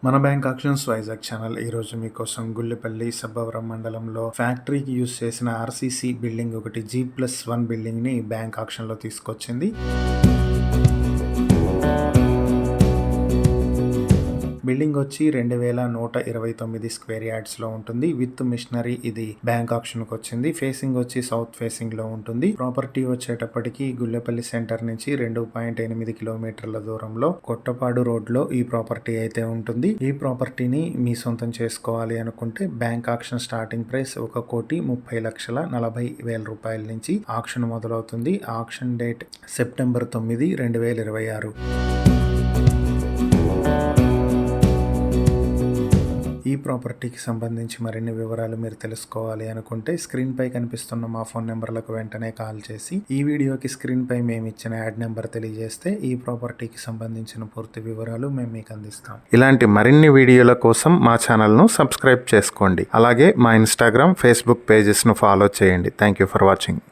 మన bank actions Vizag channel ఈరోజు మీకోసం గుళ్ళిపల్లి సబ్బవరం మండలంలో ఫ్యాక్టరీకి యూజ్ చేసిన ఆర్సీసీ బిల్డింగ్ ఒకటి G+1 బిల్డింగ్ని బ్యాంక్ ఆక్షన్లో తీసుకొచ్చింది. బిల్డింగ్ వచ్చి 2129 స్క్వేర్ యార్డ్స్ లో ఉంటుంది. విత్ మిషనరీ ఇది బ్యాంక్ ఆక్షన్ కు వచ్చింది. ఫేసింగ్ వచ్చి సౌత్ ఫేసింగ్ లో ఉంటుంది. ప్రాపర్టీ వచ్చేటప్పటికి గుళ్ళపల్లి సెంటర్ నుంచి 2.8 కిలోమీటర్ల దూరంలో కొట్టపాడు రోడ్ లో ఈ ప్రాపర్టీ అయితే ఉంటుంది. ఈ ప్రాపర్టీని మీ సొంతం చేసుకోవాలి అనుకుంటే బ్యాంక్ ఆక్షన్ స్టార్టింగ్ ప్రైస్ 1,40,40,000 రూపాయల నుంచి ఆక్షన్ మొదలవుతుంది. Auction date September 9, 2026. ఈ ప్రాపర్టీకి సంబంధించి మరిన్ని వివరాలు మీరు తెలుసుకోవాలి అనుకుంటే స్క్రీన్ పై కనిపిస్తున్న మా ఫోన్ నెంబర్లకు వెంటనే కాల్ చేసి ఈ వీడియోకి స్క్రీన్ పై మేము ఇచ్చిన యాడ్ నెంబర్ తెలియజేస్తే ఈ ప్రాపర్టీకి సంబంధించిన పూర్తి వివరాలు మేము మీకు అందిస్తాం. ఇలాంటి మరిన్ని వీడియోల కోసం మా ఛానల్ను సబ్స్క్రైబ్ చేసుకోండి. అలాగే మా ఇన్స్టాగ్రామ్, ఫేస్బుక్ పేజెస్ను ఫాలో చేయండి. Thank you for watching.